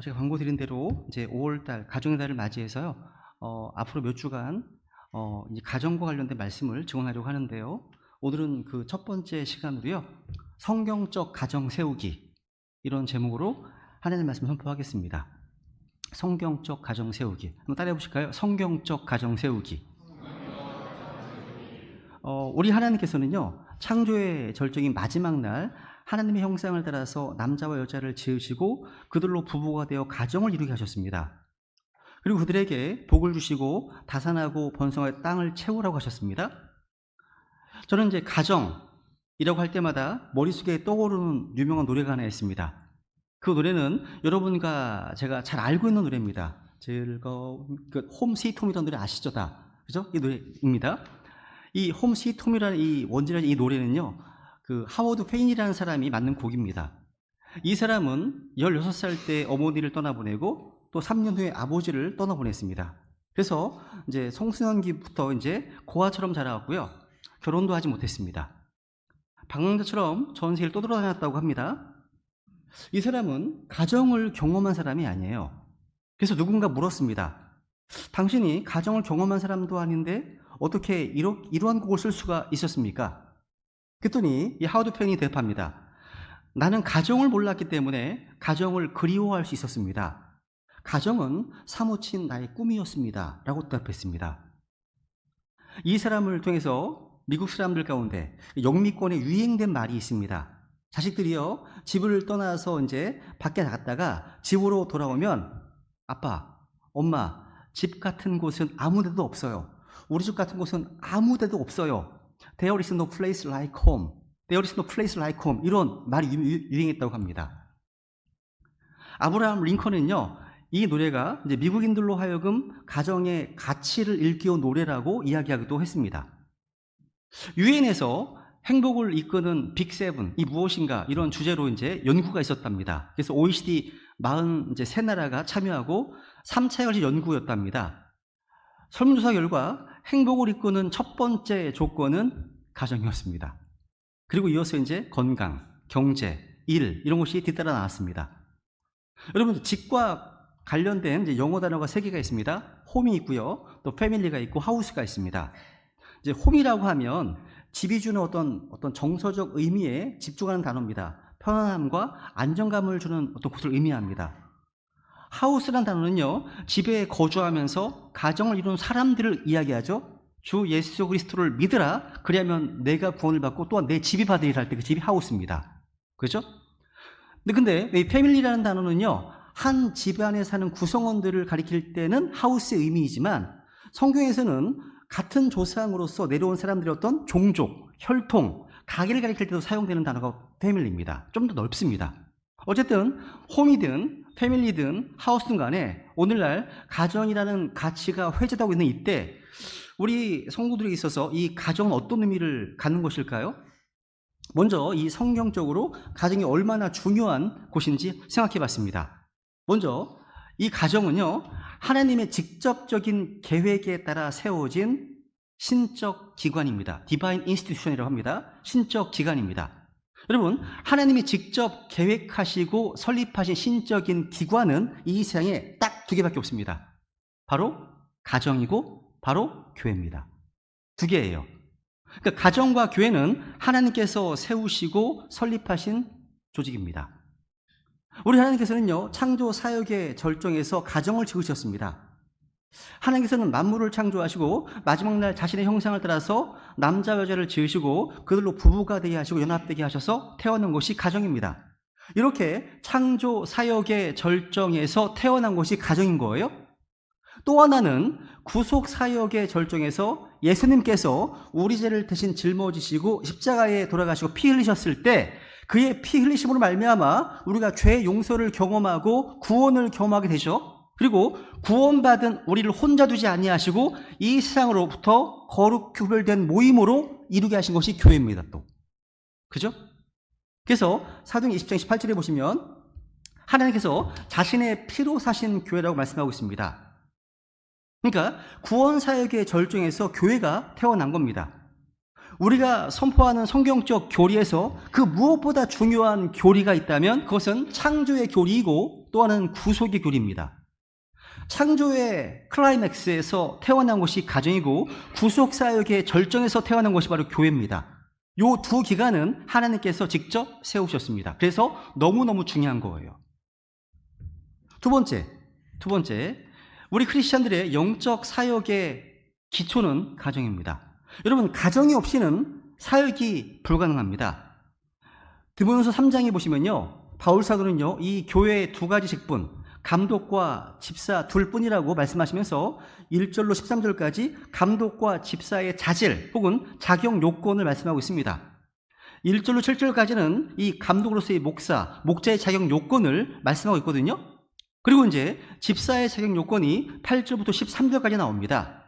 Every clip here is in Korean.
제가 광고 드린 대로 이제 5월달 가정의 달을 맞이해서요. 앞으로 몇 주간 이제 가정과 관련된 말씀을 증언하려고 하는데요. 오늘은 그 첫 번째 시간으로요. 성경적 가정 세우기 이런 제목으로 하나님의 말씀 선포하겠습니다. 성경적 가정 세우기. 한번 따라해 보실까요? 성경적 가정 세우기. 우리 하나님께서는요. 창조의 절정인 마지막 날 하나님의 형상을 따라서 남자와 여자를 지으시고 그들로 부부가 되어 가정을 이루게 하셨습니다. 그리고 그들에게 복을 주시고 다산하고 번성하여 땅을 채우라고 하셨습니다. 저는 이제 가정이라고 할 때마다 머릿속에 떠오르는 유명한 노래가 하나 있습니다. 그 노래는 여러분과 제가 잘 알고 있는 노래입니다. 즐거운 홈 스위트 홈이라는 노래 아시죠? 다 그죠? 이 노래입니다. 이 홈 스위트 홈이라는 이 원제라는 이 노래는요. 그 하워드 페인이라는 사람이 만든 곡입니다. 이 사람은 16살 때 어머니를 떠나보내고 또 3년 후에 아버지를 떠나보냈습니다. 그래서 이제 청소년기부터 이제 고아처럼 자라왔고요. 결혼도 하지 못했습니다. 방랑자처럼 전 세계를 떠돌아다녔다고 합니다. 이 사람은 가정을 경험한 사람이 아니에요. 그래서 누군가 물었습니다. 당신이 가정을 경험한 사람도 아닌데 어떻게 이러한 곡을 쓸 수가 있었습니까? 그랬더니 이 하워드 페인이 대답합니다. 나는 가정을 몰랐기 때문에 가정을 그리워할 수 있었습니다. 가정은 사무친 나의 꿈이었습니다. 라고 대답했습니다. 이 사람을 통해서 미국 사람들 가운데 영미권에 유행된 말이 있습니다. 자식들이요, 집을 떠나서 이제 밖에 나갔다가 집으로 돌아오면 아빠, 엄마, 집 같은 곳은 아무 데도 없어요. 우리 집 같은 곳은 아무 데도 없어요. There is no place like home. There is no place like home. 이런 말이 유행했다고 합니다. 아브라함 링컨은요, 이 노래가 이제 미국인들로 하여금 가정의 가치를 일깨운 노래라고 이야기하기도 했습니다. 유엔에서 행복을 이끄는 빅7, 이 무엇인가 이런 주제로 이제 연구가 있었답니다. 그래서 OECD 43나라가 참여하고 3차 열린 연구였답니다. 설문조사 결과 행복을 이끄는 첫 번째 조건은 가정이었습니다. 그리고 이어서 이제 건강, 경제, 일 이런 것이 뒤따라 나왔습니다. 여러분 집과 관련된 이제 영어 단어가 3개가 있습니다. 홈이 있고요, 또 패밀리가 있고 하우스가 있습니다. 이제 홈이라고 하면 집이 주는 어떤 정서적 의미에 집중하는 단어입니다. 편안함과 안정감을 주는 어떤 곳을 의미합니다. 하우스란 단어는요, 집에 거주하면서 가정을 이루는 사람들을 이야기하죠. 주 예수 그리스도를 믿으라. 그리하면 내가 구원을 받고 또한 내 집이 받으리라 할 때 그 집이 하우스입니다. 그렇죠? 근데 이 패밀리라는 단어는요, 한 집안에 사는 구성원들을 가리킬 때는 하우스의 의미이지만 성경에서는 같은 조상으로서 내려온 사람들의 어떤 종족, 혈통, 가계를 가리킬 때도 사용되는 단어가 패밀리입니다. 좀 더 넓습니다. 어쨌든 홈이든 패밀리든 하우스든 간에 오늘날 가정이라는 가치가 회자되고 있는 이때 우리 성도들에게 있어서 이 가정은 어떤 의미를 갖는 것일까요? 먼저 이 성경적으로 가정이 얼마나 중요한 곳인지 생각해 봤습니다. 먼저 이 가정은요, 하나님의 직접적인 계획에 따라 세워진 신적 기관입니다. 디바인 인스티튜션이라고 합니다. 신적 기관입니다. 여러분, 하나님이 직접 계획하시고 설립하신 신적인 기관은 이 세상에 딱 2개밖에 없습니다. 바로 가정이고 바로 교회입니다. 2개예요. 그러니까 가정과 교회는 하나님께서 세우시고 설립하신 조직입니다. 우리 하나님께서는요, 창조 사역의 절정에서 가정을 지으셨습니다. 하나님께서는 만물을 창조하시고 마지막 날 자신의 형상을 따라서 남자 여자를 지으시고 그들로 부부가 되게 하시고 연합되게 하셔서 태어난 것이 가정입니다. 이렇게 창조 사역의 절정에서 태어난 것이 가정인 거예요. 또 하나는 구속 사역의 절정에서 예수님께서 우리 죄를 대신 짊어지시고 십자가에 돌아가시고 피 흘리셨을 때 그의 피 흘리심으로 말미암아 우리가 죄 용서를 경험하고 구원을 경험하게 되죠. 그리고 구원받은 우리를 혼자 두지 아니하시고 이 세상으로부터 거룩 구별된 모임으로 이루게 하신 것이 교회입니다. 또 그죠? 그래서 사도행전 20장 18절에 보시면 하나님께서 자신의 피로 사신 교회라고 말씀하고 있습니다. 그러니까 구원 사역의 절정에서 교회가 태어난 겁니다. 우리가 선포하는 성경적 교리에서 그 무엇보다 중요한 교리가 있다면 그것은 창조의 교리이고 또 하나는 구속의 교리입니다. 창조의 클라이맥스에서 태어난 것이 가정이고 구속사역의 절정에서 태어난 것이 바로 교회입니다. 이 두 기간은 하나님께서 직접 세우셨습니다. 그래서 너무너무 중요한 거예요. 두 번째, 우리 크리스찬들의 영적 사역의 기초는 가정입니다. 여러분, 가정이 없이는 사역이 불가능합니다. 디모데후서 3장에 보시면요, 바울 사도는요, 이 교회의 두 가지 직분, 감독과 집사 둘뿐이라고 말씀하시면서 1절로 13절까지 감독과 집사의 자질 혹은 자격 요건을 말씀하고 있습니다. 1절로 7절까지는 이 감독으로서의 목자의 자격 요건을 말씀하고 있거든요. 그리고 이제 집사의 자격 요건이 8절부터 13절까지 나옵니다.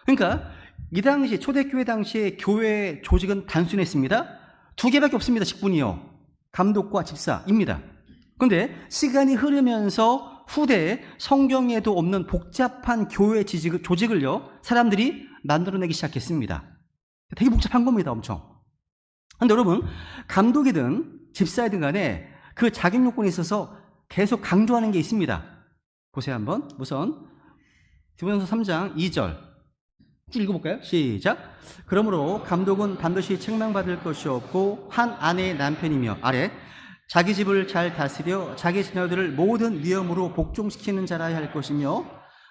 그러니까 이 당시 초대교회 당시의 교회 조직은 단순했습니다. 두 개밖에 없습니다. 직분이요, 감독과 집사입니다. 그런데 시간이 흐르면서 후대에 성경에도 없는 복잡한 교회 조직을요, 사람들이 만들어내기 시작했습니다. 되게 복잡한 겁니다, 엄청. 그런데 여러분, 감독이든 집사이든 간에 그 자격 요건에 있어서 계속 강조하는 게 있습니다. 보세요, 한번. 우선 디모데후서 3장 2절 쭉 읽어볼까요? 시작. 그러므로 감독은 반드시 책망받을 것이 없고 한 아내의 남편이며, 아래, 자기 집을 잘 다스려 자기 자녀들을 모든 위엄으로 복종시키는 자라야 할 것이며,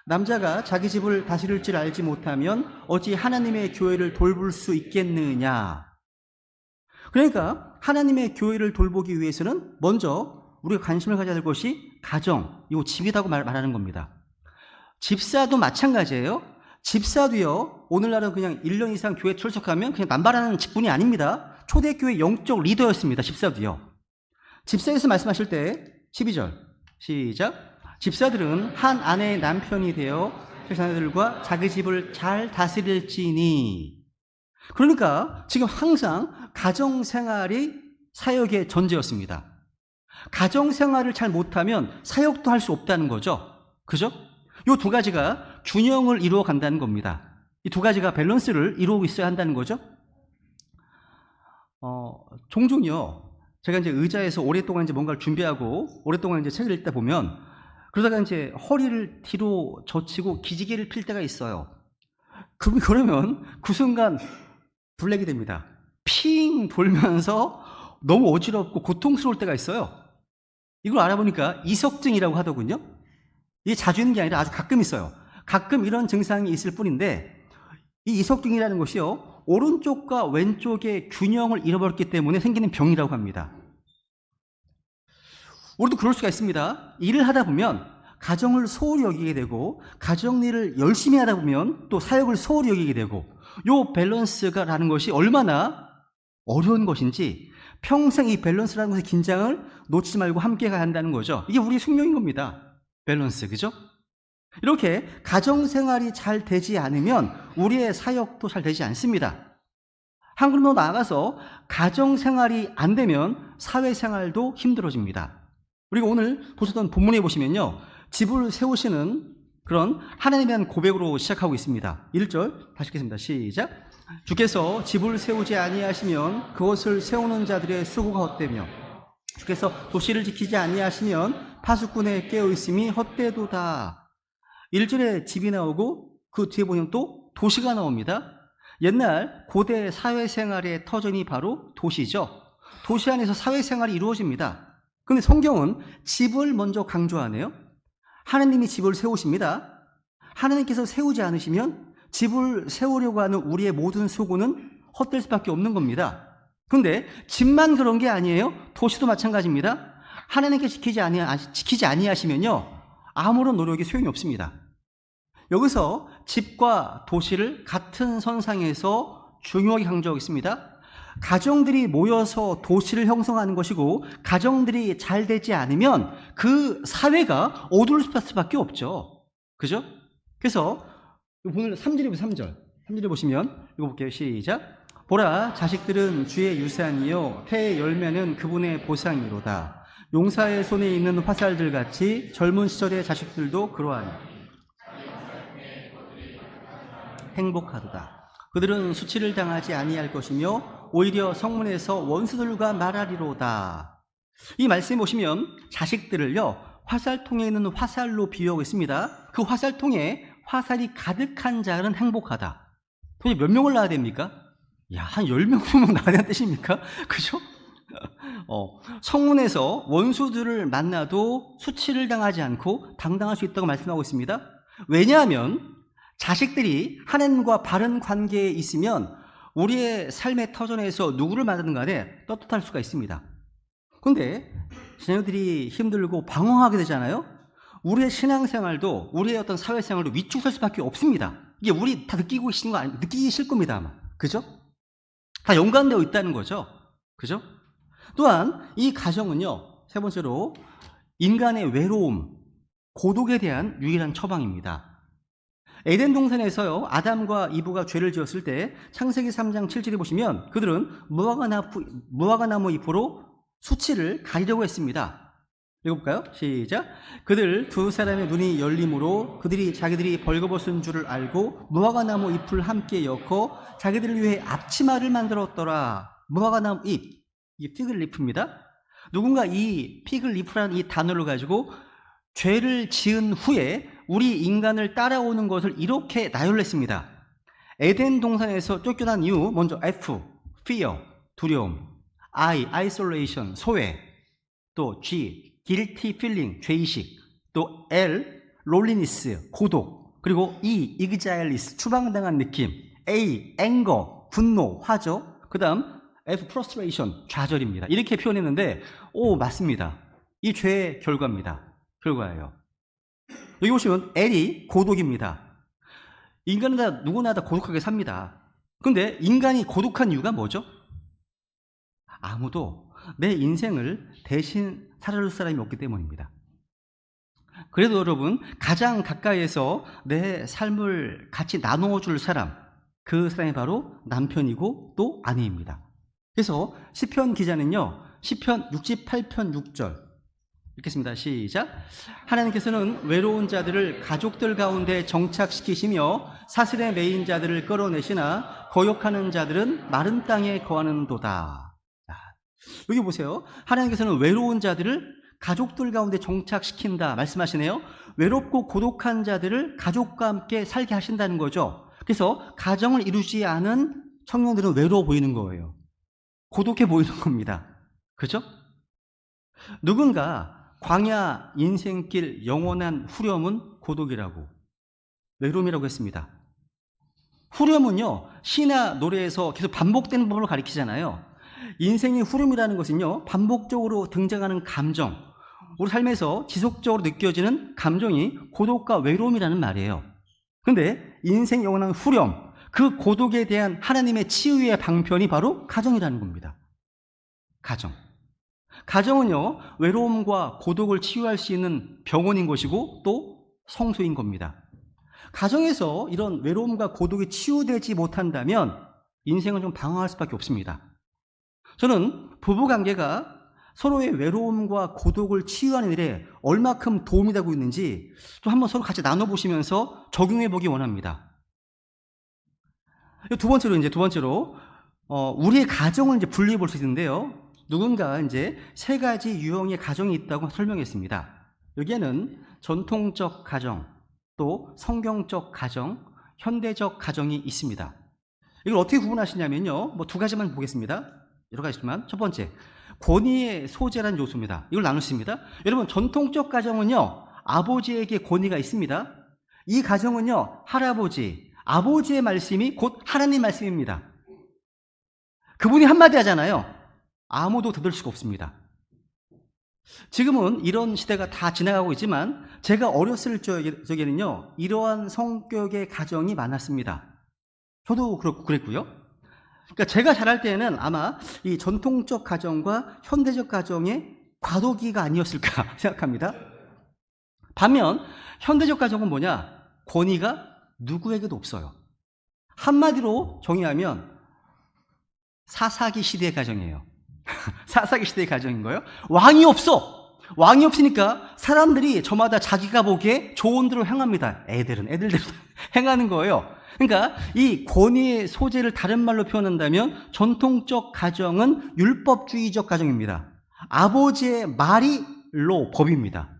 남자가 자기 집을 다스릴 줄 알지 못하면 어찌 하나님의 교회를 돌볼 수 있겠느냐. 그러니까 하나님의 교회를 돌보기 위해서는 먼저 우리가 관심을 가져야 될 것이 가정, 이 집이라고 말하는 겁니다. 집사도 마찬가지예요. 집사도요, 오늘날은 그냥 1년 이상 교회 출석하면 그냥 남발하는 직분이 아닙니다. 초대교회 영적 리더였습니다. 집사도요. 집사에서 말씀하실 때 12절 시작. 집사들은 한 아내의 남편이 되어 자녀들과 자기 집을 잘 다스릴지니. 그러니까 지금 항상 가정생활이 사역의 전제였습니다. 가정생활을 잘 못하면 사역도 할 수 없다는 거죠. 그죠? 이 두 가지가 균형을 이루어 간다는 겁니다. 이 두 가지가 밸런스를 이루고 있어야 한다는 거죠. 종종요, 제가 이제 의자에서 오랫동안 이제 뭔가를 준비하고 오랫동안 이제 책을 읽다 보면, 그러다가 이제 허리를 뒤로 젖히고 기지개를 필 때가 있어요. 그러면 그 순간 블랙이 됩니다. 핑 돌면서 너무 어지럽고 고통스러울 때가 있어요. 이걸 알아보니까 이석증이라고 하더군요. 이게 자주 있는 게 아니라 아주 가끔 있어요. 가끔 이런 증상이 있을 뿐인데, 이 이석증이라는 것이요, 오른쪽과 왼쪽의 균형을 잃어버렸기 때문에 생기는 병이라고 합니다. 우리도 그럴 수가 있습니다. 일을 하다 보면 가정을 소홀히 여기게 되고, 가정 일을 열심히 하다 보면 또 사역을 소홀히 여기게 되고, 이 밸런스가라는 것이 얼마나 어려운 것인지, 평생 이 밸런스라는 것의 긴장을 놓치지 말고 함께 가야 한다는 거죠. 이게 우리 숙명인 겁니다. 밸런스, 그죠? 이렇게 가정생활이 잘 되지 않으면 우리의 사역도 잘 되지 않습니다. 한 걸음 더 나아가서 가정생활이 안 되면 사회생활도 힘들어집니다. 우리가 오늘 보셨던 본문에 보시면요, 집을 세우시는 그런 하나님에 대한 고백으로 시작하고 있습니다. 1절 다시 읽겠습니다. 시작. 주께서 집을 세우지 아니하시면 그것을 세우는 자들의 수고가 헛되며, 주께서 도시를 지키지 아니하시면 파수꾼의 깨어있음이 헛되도다. 1절에 집이 나오고 그 뒤에 보면 또 도시가 나옵니다. 옛날 고대 사회생활의 터전이 바로 도시죠. 도시 안에서 사회생활이 이루어집니다. 그런데 성경은 집을 먼저 강조하네요. 하나님이 집을 세우십니다. 하나님께서 세우지 않으시면 집을 세우려고 하는 우리의 모든 수고는 헛될 수밖에 없는 겁니다. 그런데 집만 그런 게 아니에요. 도시도 마찬가지입니다. 하나님께 지키지 아니하시면요, 아무런 노력이 소용이 없습니다. 여기서 집과 도시를 같은 선상에서 중요하게 강조하고 있습니다. 가정들이 모여서 도시를 형성하는 것이고, 가정들이 잘 되지 않으면 그 사회가 어두울 수밖에 없죠. 그죠? 그래서 오늘 3절에 보시면 읽어볼게요. 시작. 보라, 자식들은 주의 유산이요 태의 열매는 그분의 보상이로다. 용사의 손에 있는 화살들 같이 젊은 시절의 자식들도 그러하니 행복하도다. 그들은 수치를 당하지 아니할 것이며 오히려 성문에서 원수들과 말하리로다. 이 말씀에 보시면 자식들을요, 화살통에 있는 화살로 비유하고 있습니다. 그 화살통에 화살이 가득한 자는 행복하다. 도대체 몇 명을 낳아야 됩니까? 야, 한 10명, 20명 낳아야 되는 뜻입니까? 그죠? 성문에서 원수들을 만나도 수치를 당하지 않고 당당할 수 있다고 말씀하고 있습니다. 왜냐하면 자식들이 하나님과 바른 관계에 있으면 우리의 삶의 터전에서 누구를 만나든 간에 떳떳할 수가 있습니다. 그런데 자녀들이 힘들고 방황하게 되잖아요. 우리의 신앙생활도 우리의 어떤 사회생활도 위축될 수밖에 없습니다. 이게 우리 다 느끼고 계신 거 아니, 느끼기 싫을 겁니다 아마. 그죠? 다 연관되어 있다는 거죠. 그죠? 또한 이 가정은요, 세 번째로 인간의 외로움, 고독에 대한 유일한 처방입니다. 에덴 동산에서요, 아담과 이브가 죄를 지었을 때 창세기 3장 7절에 보시면 그들은 무화과나무 잎으로 수치를 가리려고 했습니다. 읽어볼까요? 시작. 그들 두 사람의 눈이 열림으로 그들이 자기들이 벌거벗은 줄을 알고 무화과나무 잎을 함께 엮어 자기들을 위해 앞치마를 만들었더라. 무화과나무 잎, 이 피글 리프입니다. 누군가 이 피글 리프라는 이 단어를 가지고 죄를 지은 후에 우리 인간을 따라오는 것을 이렇게 나열했습니다. 에덴 동산에서 쫓겨난 이유, 먼저 F, fear, 두려움, I, isolation, 소외, 또 G, guilty feeling, 죄의식, 또 L, loneliness, 고독, 그리고 E, exiles, 추방당한 느낌, A, anger, 분노, 화죠. 그 다음 F, frustration, 좌절입니다. 이렇게 표현했는데 오, 맞습니다. 이 죄의 결과예요. 여기 보시면 L이 고독입니다. 인간은 다 누구나 다 고독하게 삽니다. 그런데 인간이 고독한 이유가 뭐죠? 아무도 내 인생을 대신 살아줄 사람이 없기 때문입니다. 그래도 여러분, 가장 가까이에서 내 삶을 같이 나누어줄 사람, 그 사람이 바로 남편이고 또 아내입니다. 그래서 시편 기자는요, 시편 68편 6절 읽겠습니다. 시작. 하나님께서는 외로운 자들을 가족들 가운데 정착시키시며 사슬에 매인 자들을 끌어내시나 거역하는 자들은 마른 땅에 거하는도다. 여기 보세요. 하나님께서는 외로운 자들을 가족들 가운데 정착시킨다 말씀하시네요. 외롭고 고독한 자들을 가족과 함께 살게 하신다는 거죠. 그래서 가정을 이루지 않은 청년들은 외로워 보이는 거예요. 고독해 보이는 겁니다. 그죠? 누군가 광야 인생길 영원한 후렴은 고독이라고, 외로움이라고 했습니다. 후렴은요, 시나 노래에서 계속 반복되는 법을 가리키잖아요. 인생의 후렴이라는 것은요, 반복적으로 등장하는 감정, 우리 삶에서 지속적으로 느껴지는 감정이 고독과 외로움이라는 말이에요. 그런데 인생 영원한 후렴, 그 고독에 대한 하나님의 치유의 방편이 바로 가정이라는 겁니다. 가정은요, 외로움과 고독을 치유할 수 있는 병원인 것이고 또 성소인 겁니다. 가정에서 이런 외로움과 고독이 치유되지 못한다면 인생은 좀 방황할 수밖에 없습니다. 저는 부부관계가 서로의 외로움과 고독을 치유하는 일에 얼마큼 도움이 되고 있는지 또 한번 서로 같이 나눠보시면서 적용해 보기 원합니다. 두 번째로 우리의 가정을 이제 분리해 볼 수 있는데요. 누군가 이제 세 가지 유형의 가정이 있다고 설명했습니다. 여기에는 전통적 가정, 또 성경적 가정, 현대적 가정이 있습니다. 이걸 어떻게 구분하시냐면요, 두 가지만 보겠습니다. 여러 가지지만 첫 번째, 권위의 소재라는 요소입니다. 이걸 나눴습니다. 여러분, 전통적 가정은요, 아버지에게 권위가 있습니다. 이 가정은요, 아버지의 말씀이 곧 하나님 말씀입니다. 그분이 한마디 하잖아요. 아무도 들을 수가 없습니다. 지금은 이런 시대가 다 지나가고 있지만 제가 어렸을 적에는요, 이러한 성격의 가정이 많았습니다. 저도 그랬고요. 그러니까 제가 자랄 때는 아마 이 전통적 가정과 현대적 가정의 과도기가 아니었을까 생각합니다. 반면 현대적 가정은 뭐냐? 권위가 누구에게도 없어요. 한마디로 정의하면 사사기 시대의 가정이에요. 사사기 시대의 가정인 거예요. 왕이 없으니까 사람들이 저마다 자기가 보기에 좋은 대로 행합니다. 애들대로 행하는 거예요. 그러니까 이 권위의 소재를 다른 말로 표현한다면 전통적 가정은 율법주의적 가정입니다. 아버지의 말이 법입니다.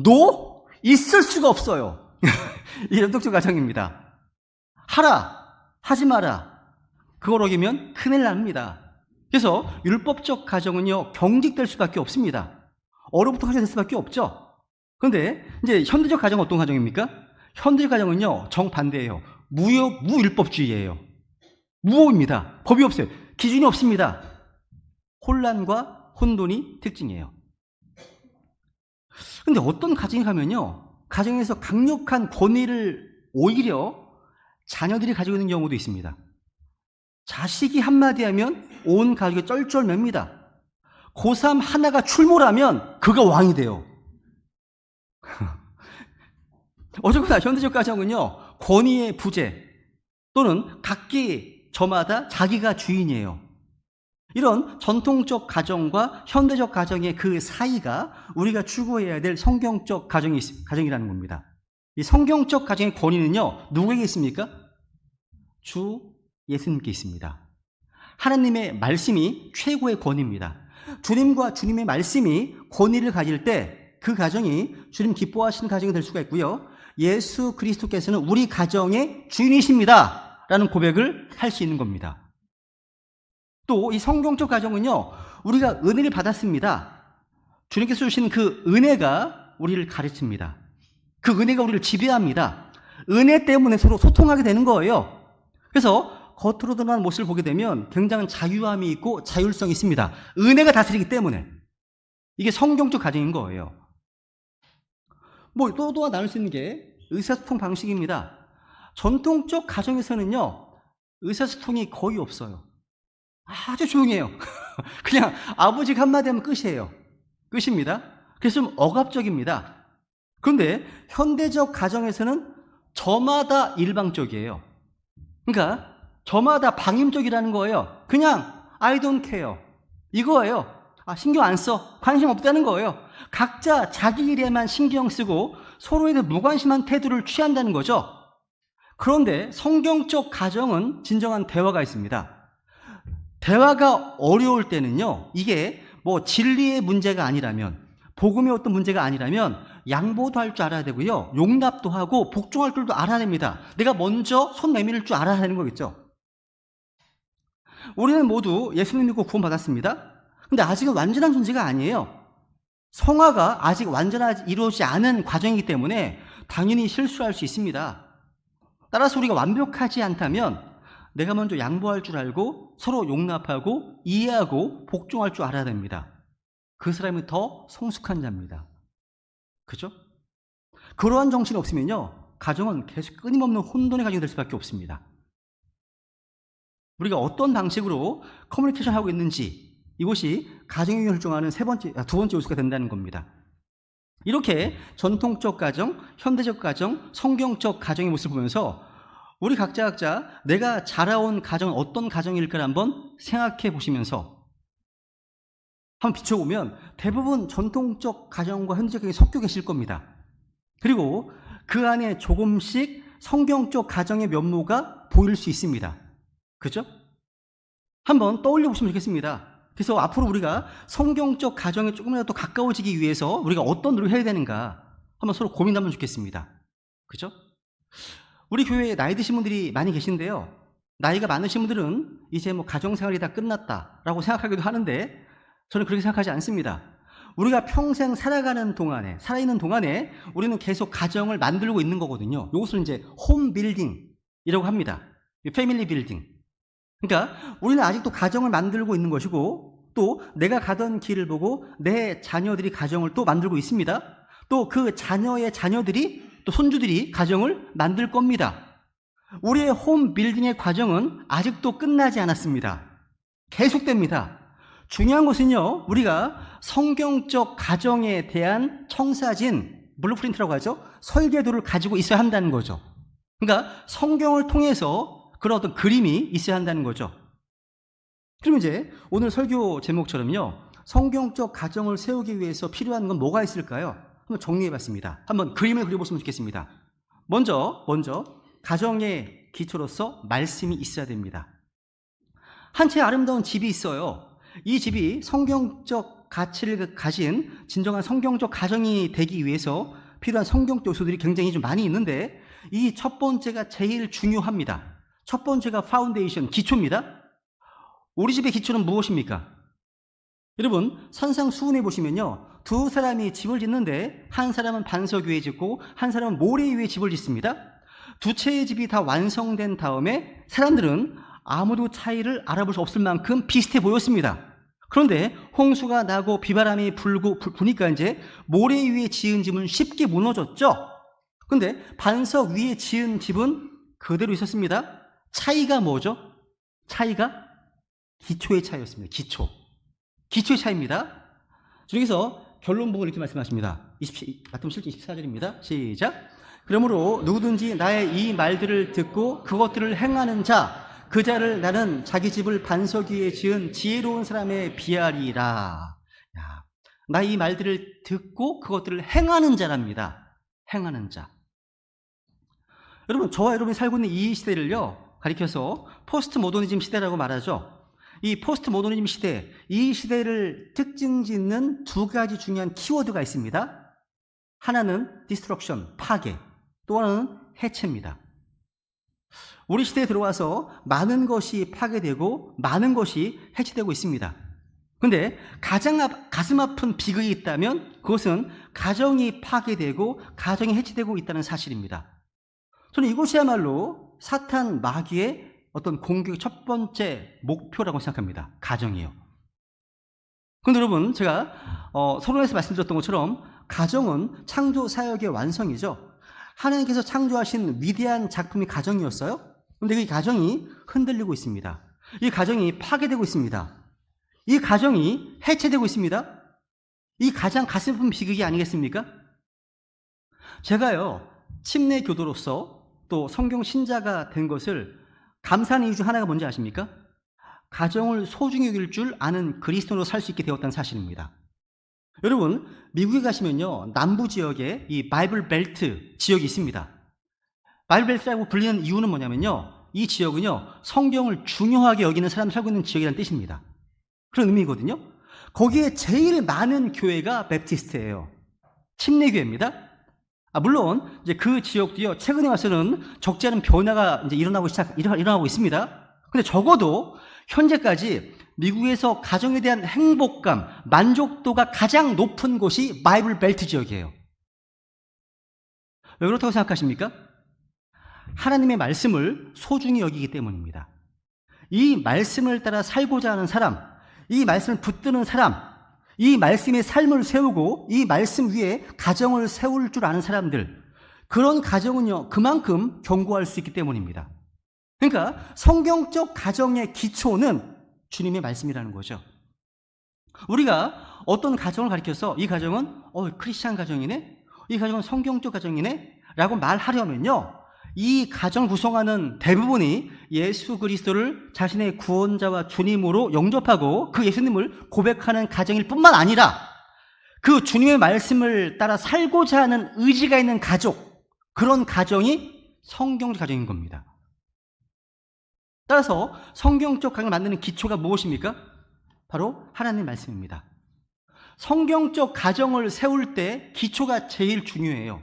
노? 있을 수가 없어요. 이게 연속적 가정입니다. 하라, 하지 마라. 그걸 어기면 큰일 납니다. 그래서 율법적 가정은요, 경직될 수밖에 없습니다. 얼어붙어 가게 될 수밖에 없죠. 그런데 이제 현대적 가정은 어떤 가정입니까? 현대적 가정은요, 정반대예요. 무율법주의예요. 무호입니다. 법이 없어요. 기준이 없습니다. 혼란과 혼돈이 특징이에요. 근데 어떤 가정에 가면요, 가정에서 강력한 권위를 오히려 자녀들이 가지고 있는 경우도 있습니다. 자식이 한마디 하면 온 가족이 쩔쩔맵니다. 고3 하나가 출몰하면 그가 왕이 돼요. 어쨌거나 현대적 가정은요, 권위의 부재 또는 각기 저마다 자기가 주인이에요. 이런 전통적 가정과 현대적 가정의 그 사이가 우리가 추구해야 될 성경적 가정이라는 겁니다. 이 성경적 가정의 권위는요, 누구에게 있습니까? 주 예수님께 있습니다. 하나님의 말씀이 최고의 권위입니다. 주님과 주님의 말씀이 권위를 가질 때 그 가정이 주님 기뻐하시는 가정이 될 수가 있고요. 예수 그리스도께서는 우리 가정의 주인이십니다 라는 고백을 할 수 있는 겁니다. 또 이 성경적 가정은요, 우리가 은혜를 받았습니다. 주님께서 주신 그 은혜가 우리를 가르칩니다. 그 은혜가 우리를 지배합니다. 은혜 때문에 서로 소통하게 되는 거예요. 그래서 겉으로 드러나는 모습을 보게 되면 굉장한 자유함이 있고 자율성이 있습니다. 은혜가 다스리기 때문에. 이게 성경적 가정인 거예요. 또 나눌 수 있는 게 의사소통 방식입니다. 전통적 가정에서는요, 의사소통이 거의 없어요. 아주 조용해요. 그냥 아버지가 한마디 하면 끝이에요. 끝입니다. 그래서 좀 억압적입니다. 그런데 현대적 가정에서는 저마다 일방적이에요. 그러니까 저마다 방임적이라는 거예요. 그냥 I don't care 이거예요. 신경 안 써. 관심 없다는 거예요. 각자 자기 일에만 신경 쓰고 서로에 대해 무관심한 태도를 취한다는 거죠. 그런데 성경적 가정은 진정한 대화가 있습니다. 대화가 어려울 때는요, 이게 진리의 문제가 아니라면, 복음의 어떤 문제가 아니라면 양보도 할 줄 알아야 되고요, 용납도 하고 복종할 줄도 알아야 됩니다. 내가 먼저 손 내밀 줄 알아야 되는 거겠죠. 우리는 모두 예수님 믿고 구원받았습니다. 근데 아직은 완전한 존재가 아니에요. 성화가 아직 완전하게 이루어지지 않은 과정이기 때문에 당연히 실수할 수 있습니다. 따라서 우리가 완벽하지 않다면 내가 먼저 양보할 줄 알고 서로 용납하고 이해하고 복종할 줄 알아야 됩니다. 그 사람이 더 성숙한 자입니다. 그죠? 그러한 정신이 없으면요, 가정은 계속 끊임없는 혼돈의 가정이 될 수밖에 없습니다. 우리가 어떤 방식으로 커뮤니케이션 하고 있는지, 이것이 가정이 결정하는 두 번째 요소가 된다는 겁니다. 이렇게 전통적 가정, 현대적 가정, 성경적 가정의 모습을 보면서 우리 각자 내가 자라온 가정은 어떤 가정일까를 한번 생각해 보시면서 한번 비춰보면 대부분 전통적 가정과 현대적 가정이 섞여 계실 겁니다. 그리고 그 안에 조금씩 성경적 가정의 면모가 보일 수 있습니다. 그죠? 한번 떠올려 보시면 좋겠습니다. 그래서 앞으로 우리가 성경적 가정에 조금이라도 가까워지기 위해서 우리가 어떤 노력을 해야 되는가 한번 서로 고민하면 좋겠습니다. 그죠? 우리 교회에 나이 드신 분들이 많이 계신데요, 나이가 많으신 분들은 이제 가정생활이 다 끝났다라고 생각하기도 하는데 저는 그렇게 생각하지 않습니다. 우리가 평생 살아있는 동안에 우리는 계속 가정을 만들고 있는 거거든요. 이것을 이제 홈 빌딩이라고 합니다. 패밀리 빌딩. 그러니까 우리는 아직도 가정을 만들고 있는 것이고, 또 내가 가던 길을 보고 내 자녀들이 가정을 또 만들고 있습니다. 또 그 자녀의 자녀들이, 또 손주들이 가정을 만들 겁니다. 우리의 홈 빌딩의 과정은 아직도 끝나지 않았습니다. 계속됩니다. 중요한 것은요, 우리가 성경적 가정에 대한 청사진, 블루프린트라고 하죠, 설계도를 가지고 있어야 한다는 거죠. 그러니까 성경을 통해서 그런 어떤 그림이 있어야 한다는 거죠. 그럼 이제 오늘 설교 제목처럼요, 성경적 가정을 세우기 위해서 필요한 건 뭐가 있을까요? 한번 정리해봤습니다. 한번 그림을 그려보시면 좋겠습니다. 먼저 가정의 기초로서 말씀이 있어야 됩니다. 한 채 아름다운 집이 있어요. 이 집이 성경적 가치를 가진 진정한 성경적 가정이 되기 위해서 필요한 성경적 요소들이 굉장히 좀 많이 있는데, 이 첫 번째가 제일 중요합니다. 첫 번째가 파운데이션, 기초입니다. 우리 집의 기초는 무엇입니까? 여러분, 산상수훈에 보시면요, 두 사람이 집을 짓는데 한 사람은 반석 위에 짓고 한 사람은 모래 위에 집을 짓습니다. 두 채의 집이 다 완성된 다음에 사람들은 아무도 차이를 알아볼 수 없을 만큼 비슷해 보였습니다. 그런데 홍수가 나고 비바람이 부니까 이제 모래 위에 지은 집은 쉽게 무너졌죠. 그런데 반석 위에 지은 집은 그대로 있었습니다. 차이가 뭐죠? 차이가 기초의 차이였습니다. 기초의 차이입니다. 여기서 결론 부분 이렇게 말씀하십니다. 마태복음 7장 24절입니다. 시작. 그러므로 누구든지 나의 이 말들을 듣고 그것들을 행하는 자, 그 자를 나는 자기 집을 반석 위에 지은 지혜로운 사람에 비하리라. 나 이 말들을 듣고 그것들을 행하는 자랍니다. 행하는 자. 여러분, 저와 여러분이 살고 있는 이 시대를요, 가리켜서 포스트 모더니즘 시대라고 말하죠. 이 포스트 모더니즘 시대, 이 시대를 특징 짓는 두 가지 중요한 키워드가 있습니다. 하나는 디스트럭션, 파괴, 또 하나는 해체입니다. 우리 시대에 들어와서 많은 것이 파괴되고 많은 것이 해체되고 있습니다. 그런데 가장 가슴 아픈 비극이 있다면 그것은 가정이 파괴되고 가정이 해체되고 있다는 사실입니다. 저는 이것이야말로 사탄 마귀의 어떤 공격의 첫 번째 목표라고 생각합니다. 가정이요. 그런데 여러분, 제가 서론에서 말씀드렸던 것처럼 가정은 창조 사역의 완성이죠. 하나님께서 창조하신 위대한 작품이 가정이었어요. 그런데 이 가정이 흔들리고 있습니다. 이 가정이 파괴되고 있습니다. 이 가정이 해체되고 있습니다. 이 가장 가슴 아픈 비극이 아니겠습니까? 제가요, 침례 교도로서 또 성경 신자가 된 것을 감사하는 이유 중 하나가 뭔지 아십니까? 가정을 소중히 여길 줄 아는 그리스도인으로 살 수 있게 되었다는 사실입니다. 여러분, 미국에 가시면요, 남부 지역에 이 바이블 벨트 지역이 있습니다. 바이블 벨트라고 불리는 이유는 뭐냐면요, 이 지역은요, 성경을 중요하게 여기는 사람이 살고 있는 지역이라는 뜻입니다. 그런 의미거든요. 거기에 제일 많은 교회가 베프티스트예요. 침례교회입니다. 물론 이제 그 지역도요, 최근에 와서는 적지 않은 변화가 이제 일어나고 있습니다. 근데 적어도 현재까지 미국에서 가정에 대한 행복감, 만족도가 가장 높은 곳이 바이블 벨트 지역이에요. 왜 그렇다고 생각하십니까? 하나님의 말씀을 소중히 여기기 때문입니다. 이 말씀을 따라 살고자 하는 사람, 이 말씀을 붙드는 사람, 이 말씀의 삶을 세우고 이 말씀 위에 가정을 세울 줄 아는 사람들, 그런 가정은요, 그만큼 견고할 수 있기 때문입니다. 그러니까 성경적 가정의 기초는 주님의 말씀이라는 거죠. 우리가 어떤 가정을 가리켜서 이 가정은 크리스찬 가정이네, 이 가정은 성경적 가정이네 라고 말하려면요, 이 가정을 구성하는 대부분이 예수 그리스도를 자신의 구원자와 주님으로 영접하고 그 예수님을 고백하는 가정일 뿐만 아니라 그 주님의 말씀을 따라 살고자 하는 의지가 있는 가족, 그런 가정이 성경적 가정인 겁니다. 따라서 성경적 가정을 만드는 기초가 무엇입니까? 바로 하나님의 말씀입니다. 성경적 가정을 세울 때 기초가 제일 중요해요.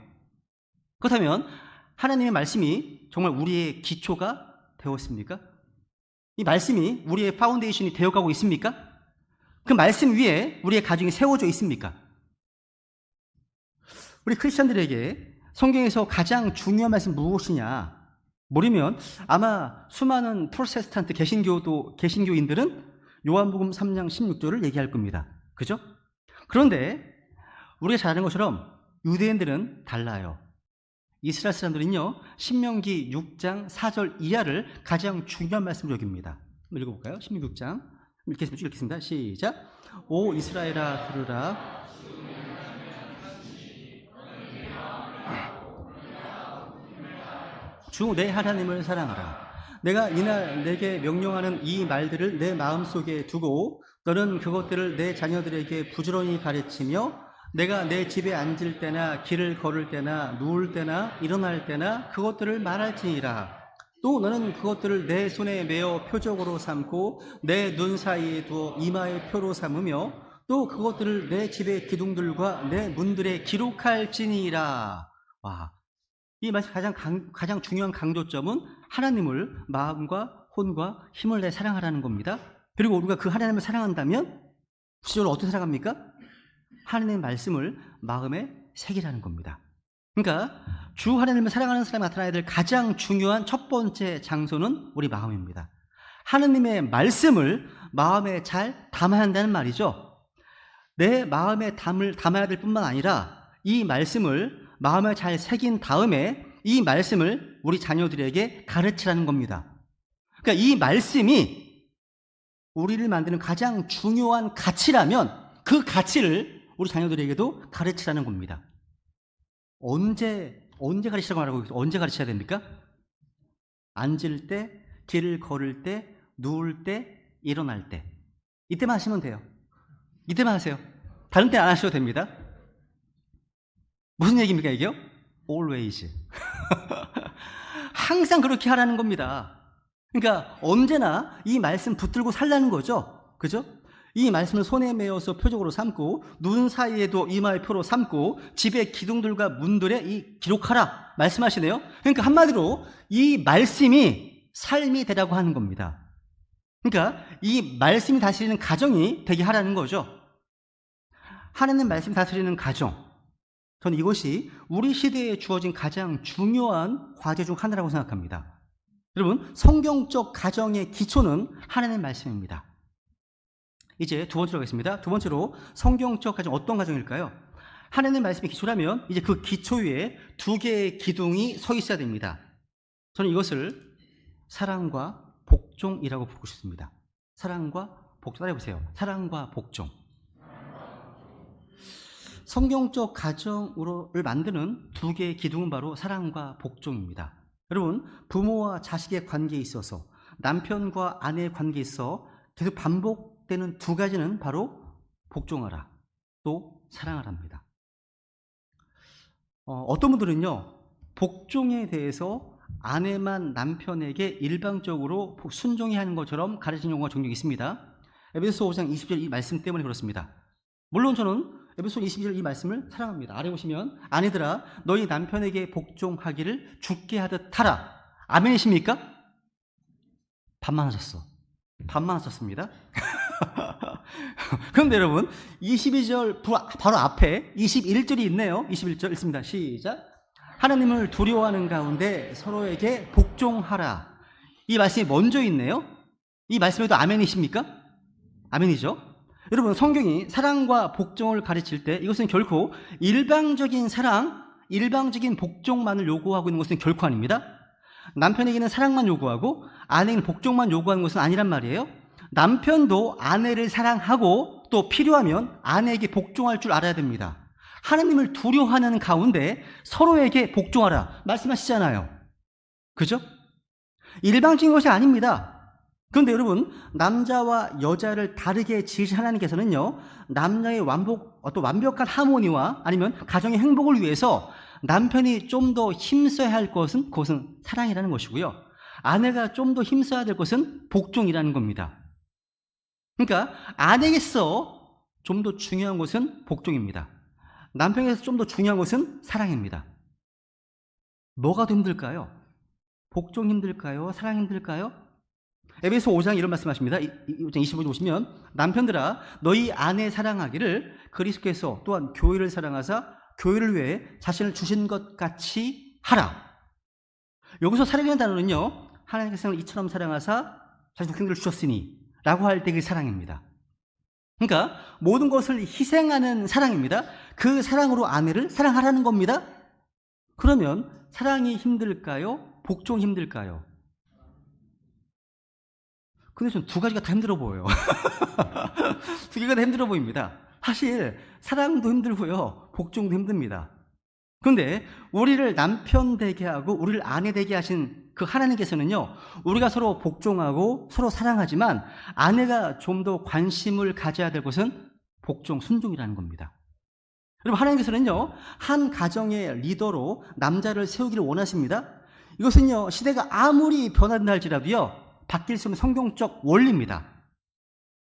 그렇다면 하나님의 말씀이 정말 우리의 기초가 되었습니까? 이 말씀이 우리의 파운데이션이 되어가고 있습니까? 그 말씀 위에 우리의 가정이 세워져 있습니까? 우리 크리스찬들에게 성경에서 가장 중요한 말씀 무엇이냐 모르면 아마 수많은 프로테스탄트 개신교인들은 요한복음 3장 16절을 얘기할 겁니다. 그죠? 그런데 우리가 잘 아는 것처럼 유대인들은 달라요. 이스라엘 사람들은요, 신명기 6장 4절 이하를 가장 중요한 말씀으로 여깁니다. 한번 읽어볼까요? 신명기 6장 읽겠습니다. 시작. 오 이스라엘아 들으라. 주 내 하나님을 사랑하라. 내가 이날 내게 명령하는 이 말들을 내 마음속에 두고 너는 그것들을 내 자녀들에게 부지런히 가르치며 내가 내 집에 앉을 때나 길을 걸을 때나 누울 때나 일어날 때나 그것들을 말할지니라. 또 너는 그것들을 내 손에 메어 표적으로 삼고 내 눈 사이에 두어 이마의 표로 삼으며 또 그것들을 내 집의 기둥들과 내 문들에 기록할지니라. 와, 이 말씀 가장 중요한 강조점은 하나님을 마음과 혼과 힘을 내 사랑하라는 겁니다. 그리고 우리가 그 하나님을 사랑한다면 구체적으로 어떻게 살아갑니까? 하나님의 말씀을 마음에 새기라는 겁니다. 그러니까 주 하나님을 사랑하는 사람이 나타나야 될 가장 중요한 첫 번째 장소는 우리 마음입니다. 하나님의 말씀을 마음에 잘 담아야 한다는 말이죠. 내 마음에 담아야 될 뿐만 아니라 이 말씀을 마음에 잘 새긴 다음에 이 말씀을 우리 자녀들에게 가르치라는 겁니다. 그러니까 이 말씀이 우리를 만드는 가장 중요한 가치라면 그 가치를 우리 자녀들에게도 가르치라는 겁니다. 언제 가르치라고 말하고 있어요? 언제 가르쳐야 됩니까? 앉을 때, 길을 걸을 때, 누울 때, 일어날 때. 이때만 하시면 돼요. 이때만 하세요. 다른 때 안 하셔도 됩니다. 무슨 얘기입니까 이게요? Always. 항상 그렇게 하라는 겁니다. 그러니까 언제나 이 말씀 붙들고 살라는 거죠. 그죠? 이 말씀을 손에 메어서 표적으로 삼고 눈 사이에도 이마의 표로 삼고 집의 기둥들과 문들에 기록하라 말씀하시네요. 그러니까 한마디로 이 말씀이 삶이 되라고 하는 겁니다. 그러니까 이 말씀이 다스리는 가정이 되게 하라는 거죠. 하나님 말씀 다스리는 가정, 저는 이것이 우리 시대에 주어진 가장 중요한 과제 중 하나라고 생각합니다. 여러분, 성경적 가정의 기초는 하나님의 말씀입니다. 이제 두 번째로 가겠습니다. 두 번째로 성경적 가정, 어떤 가정일까요? 하나님의 말씀이 기초라면 이제 그 기초 위에 두 개의 기둥이 서 있어야 됩니다. 저는 이것을 사랑과 복종이라고 부르고 싶습니다. 사랑과 복종, 따라해보세요. 사랑과 복종. 성경적 가정을 만드는 두 개의 기둥은 바로 사랑과 복종입니다. 여러분, 부모와 자식의 관계에 있어서, 남편과 아내의 관계에 있어 계속 반복되는 두 가지는 바로 복종하라, 또 사랑하랍니다. 어떤 분들은요, 복종에 대해서 아내만 남편에게 일방적으로 순종해야 하는 것처럼 가르치는 경우가 종종 있습니다. 에베소 5장 20절 이 말씀 때문에 그렇습니다. 물론 저는 에베소 22절 이 말씀을 사랑합니다. 아래 보시면 아내들아 너희 남편에게 복종하기를 죽게 하듯 하라. 아멘이십니까? 반만 하셨어. 반만 하셨습니다. 그런데 여러분 22절 바로 앞에 21절이 있네요. 21절 읽습니다. 시작. 하나님을 두려워하는 가운데 서로에게 복종하라. 이 말씀이 먼저 있네요. 이 말씀에도 아멘이십니까? 아멘이죠. 여러분, 성경이 사랑과 복종을 가르칠 때 이것은 결코 일방적인 사랑, 일방적인 복종만을 요구하고 있는 것은 결코 아닙니다. 남편에게는 사랑만 요구하고 아내에게는 복종만 요구하는 것은 아니란 말이에요. 남편도 아내를 사랑하고 또 필요하면 아내에게 복종할 줄 알아야 됩니다. 하나님을 두려워하는 가운데 서로에게 복종하라 말씀하시잖아요. 그죠? 일방적인 것이 아닙니다. 그런데 여러분, 남자와 여자를 다르게 지으신 하나님께서는요, 남녀의 어떤 완벽한 하모니와 아니면 가정의 행복을 위해서 남편이 좀 더 힘써야 할 것은 그것은 사랑이라는 것이고요. 아내가 좀 더 힘써야 될 것은 복종이라는 겁니다. 그러니까 아내에게서 좀 더 중요한 것은 복종입니다. 남편에게서 좀 더 중요한 것은 사랑입니다. 뭐가 더 힘들까요? 복종 힘들까요? 사랑 힘들까요? 에베소 5장 이런 말씀하십니다. 5장 25절 보시면 남편들아 너희 아내 사랑하기를 그리스도께서 또한 교회를 사랑하사 교회를 위해 자신을 주신 것 같이 하라. 여기서 사랑이라는 단어는요, 하나님께서는 이처럼 사랑하사 자신 독생자를 주셨으니 라고 할 때 그 사랑입니다. 그러니까 모든 것을 희생하는 사랑입니다. 그 사랑으로 아내를 사랑하라는 겁니다. 그러면 사랑이 힘들까요? 복종이 힘들까요? 근데 전 두 가지가 다 힘들어 보여요. 두 개가 다 힘들어 보입니다. 사실 사랑도 힘들고요, 복종도 힘듭니다. 그런데 우리를 남편 되게 하고 우리를 아내 되게 하신 그 하나님께서는요, 우리가 서로 복종하고 서로 사랑하지만 아내가 좀 더 관심을 가져야 될 것은 복종, 순종이라는 겁니다. 여러분, 하나님께서는요, 한 가정의 리더로 남자를 세우기를 원하십니다. 이것은요, 시대가 아무리 변한다 할지라도요, 바뀔 수 없는 성경적 원리입니다.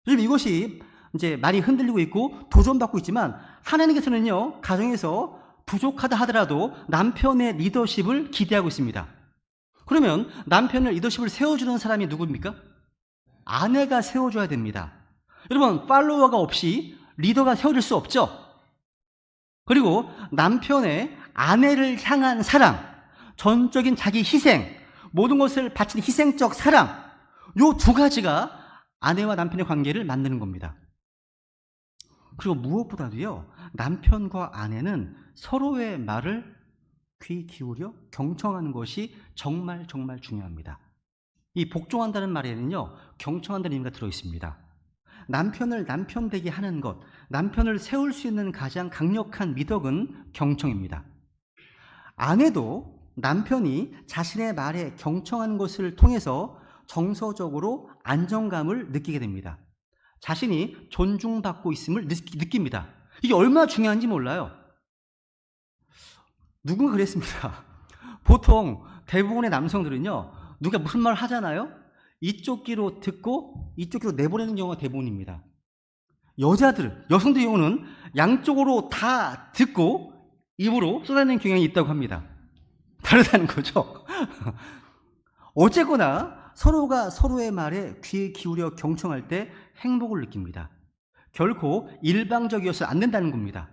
요즘 이것이 이제 많이 흔들리고 있고 도전받고 있지만 하나님께서는요, 가정에서 부족하다 하더라도 남편의 리더십을 기대하고 있습니다. 그러면 남편의 리더십을 세워주는 사람이 누구입니까? 아내가 세워줘야 됩니다. 여러분, 팔로워가 없이 리더가 세워질 수 없죠? 그리고 남편의 아내를 향한 사랑, 전적인 자기 희생, 모든 것을 바치는 희생적 사랑, 요 두 가지가 아내와 남편의 관계를 만드는 겁니다. 그리고 무엇보다도요, 남편과 아내는 서로의 말을 귀 기울여 경청하는 것이 정말 정말 중요합니다. 이 복종한다는 말에는요, 경청한다는 의미가 들어있습니다. 남편을 남편 되게 하는 것, 남편을 세울 수 있는 가장 강력한 미덕은 경청입니다. 아내도 남편이 자신의 말에 경청하는 것을 통해서 정서적으로 안정감을 느끼게 됩니다. 자신이 존중받고 있음을 느낍니다. 이게 얼마나 중요한지 몰라요. 누군가 그랬습니다. 보통 대부분의 남성들은요, 누가 무슨 말 하잖아요? 이쪽 귀로 듣고 이쪽 귀로 내보내는 경우가 대부분입니다. 여성들 경우는 양쪽으로 다 듣고 입으로 쏟아내는 경향이 있다고 합니다. 다르다는 거죠. 어쨌거나 서로가 서로의 말에 귀 기울여 경청할 때 행복을 느낍니다. 결코 일방적이어서 안 된다는 겁니다.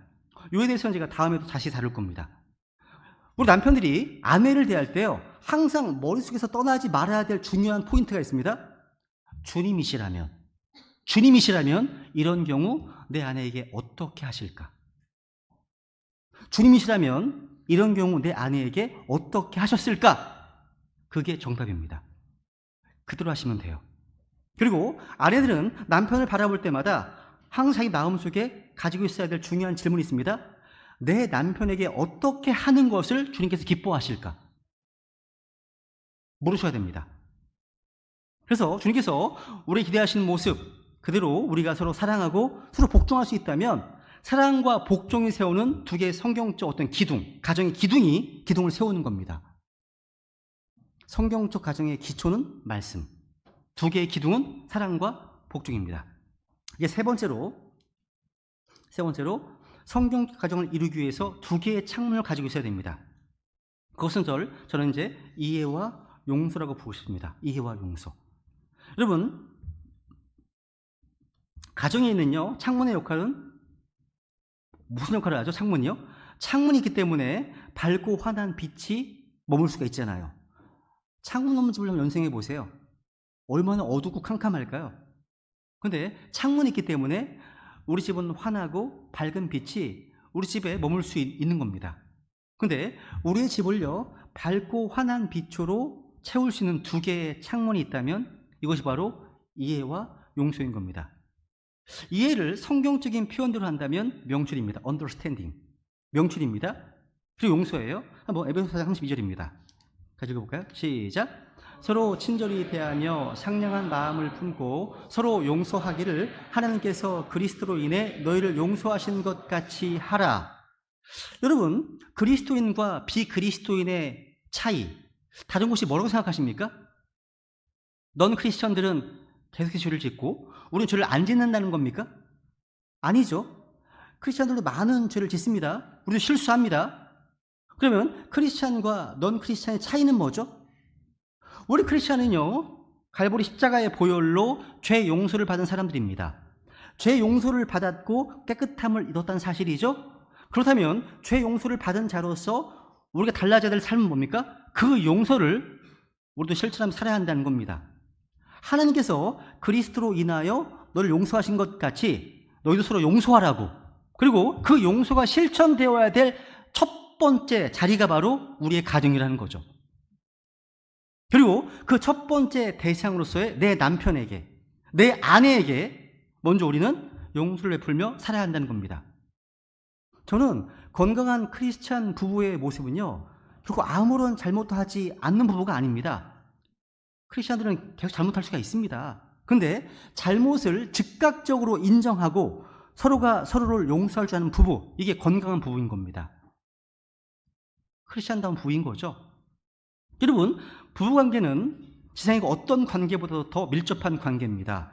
이에 대해서는 제가 다음에도 다시 다룰 겁니다. 우리 남편들이 아내를 대할 때요, 항상 머릿속에서 떠나지 말아야 될 중요한 포인트가 있습니다. 주님이시라면 이런 경우 내 아내에게 어떻게 하실까? 주님이시라면 이런 경우 내 아내에게 어떻게 하셨을까? 그게 정답입니다. 그대로 하시면 돼요. 그리고 아내들은 남편을 바라볼 때마다 항상 자기 마음속에 가지고 있어야 될 중요한 질문이 있습니다. 내 남편에게 어떻게 하는 것을 주님께서 기뻐하실까? 물으셔야 됩니다. 그래서 주님께서 우리 기대하시는 모습 그대로 우리가 서로 사랑하고 서로 복종할 수 있다면 사랑과 복종이 세우는 두 개의 성경적 어떤 기둥, 가정의 기둥을 세우는 겁니다. 성경적 가정의 기초는 말씀, 두 개의 기둥은 사랑과 복종입니다. 이게 세 번째로 성경적 가정을 이루기 위해서 두 개의 창문을 가지고 있어야 됩니다. 그것은 저는 이제 이해와 용서라고 보고 싶습니다. 이해와 용서. 여러분, 가정에 있는요, 창문의 역할은 무슨 역할을 하죠? 창문이요? 창문이 있기 때문에 밝고 환한 빛이 머물 수가 있잖아요. 창문 없는 집을 한번 연상해 보세요. 얼마나 어둡고 캄캄할까요? 근데 창문이 있기 때문에 우리 집은 환하고 밝은 빛이 우리 집에 머물 수 있는 겁니다. 근데 우리의 집을요, 밝고 환한 빛으로 채울 수 있는 두 개의 창문이 있다면 이것이 바로 이해와 용서인 겁니다. 이해를 성경적인 표현대로 한다면 명철입니다. understanding. 명철입니다. 그리고 용서예요. 한번 에베소서 4장 32절입니다. 같이 읽어볼까요? 시작. 서로 친절히 대하며 상냥한 마음을 품고 서로 용서하기를 하나님께서 그리스도로 인해 너희를 용서하신 것 같이 하라. 여러분, 그리스도인과 비그리스도인의 차이, 다른 곳이 뭐라고 생각하십니까? 넌 크리스천들은 계속해서 죄를 짓고 우리는 죄를 안 짓는다는 겁니까? 아니죠. 크리스천들도 많은 죄를 짓습니다. 우리도 실수합니다. 그러면 크리스천과 넌 크리스천의 차이는 뭐죠? 우리 크리스천은요, 갈보리 십자가의 보혈로 죄 용서를 받은 사람들입니다. 죄 용서를 받았고 깨끗함을 이뤘다는 사실이죠. 그렇다면 죄 용서를 받은 자로서 우리가 달라져야 될 삶은 뭡니까? 그 용서를 우리도 실천하며 살아야 한다는 겁니다. 하나님께서 그리스도로 인하여 너를 용서하신 것 같이 너희도 서로 용서하라고, 그리고 그 용서가 실천되어야 될 첫 번째 자리가 바로 우리의 가정이라는 거죠. 그리고 그 첫 번째 대상으로서의 내 남편에게, 내 아내에게 먼저 우리는 용서를 베풀며 살아야 한다는 겁니다. 저는 건강한 크리스찬 부부의 모습은요, 결국 아무런 잘못도 하지 않는 부부가 아닙니다. 크리스찬들은 계속 잘못할 수가 있습니다. 근데 잘못을 즉각적으로 인정하고 서로가 서로를 용서할 줄 아는 부부, 이게 건강한 부부인 겁니다. 크리스찬다운 부부인 거죠. 여러분, 부부관계는 지상의 어떤 관계보다도 더 밀접한 관계입니다.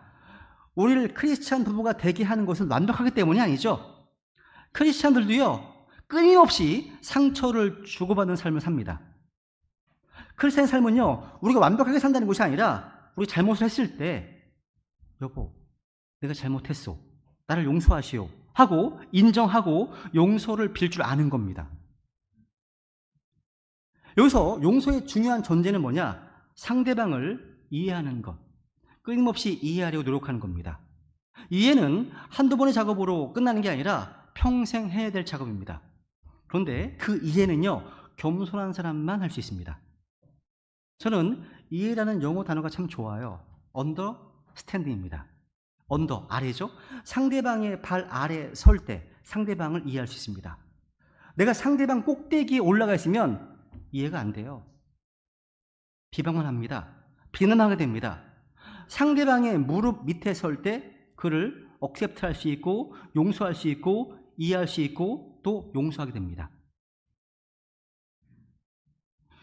우리를 크리스찬 부부가 되게 하는 것은 완벽하기 때문이 아니죠. 크리스찬들도요, 끊임없이 상처를 주고받는 삶을 삽니다. 크리스찬의 삶은요, 우리가 완벽하게 산다는 것이 아니라 우리 잘못을 했을 때 여보, 내가 잘못했소. 나를 용서하시오. 하고 인정하고 용서를 빌 줄 아는 겁니다. 여기서 용서의 중요한 전제는 뭐냐? 상대방을 이해하는 것. 끊임없이 이해하려고 노력하는 겁니다. 이해는 한두 번의 작업으로 끝나는 게 아니라 평생 해야 될 작업입니다. 그런데 그 이해는요, 겸손한 사람만 할 수 있습니다. 저는 이해라는 영어 단어가 참 좋아요. understanding입니다. 언더, 아래죠? 상대방의 발 아래 설 때 상대방을 이해할 수 있습니다. 내가 상대방 꼭대기에 올라가 있으면 이해가 안 돼요. 비방만 합니다. 비난하게 됩니다. 상대방의 무릎 밑에 설 때 그를 억셉트할 수 있고 용서할 수 있고 이해할 수 있고 또 용서하게 됩니다.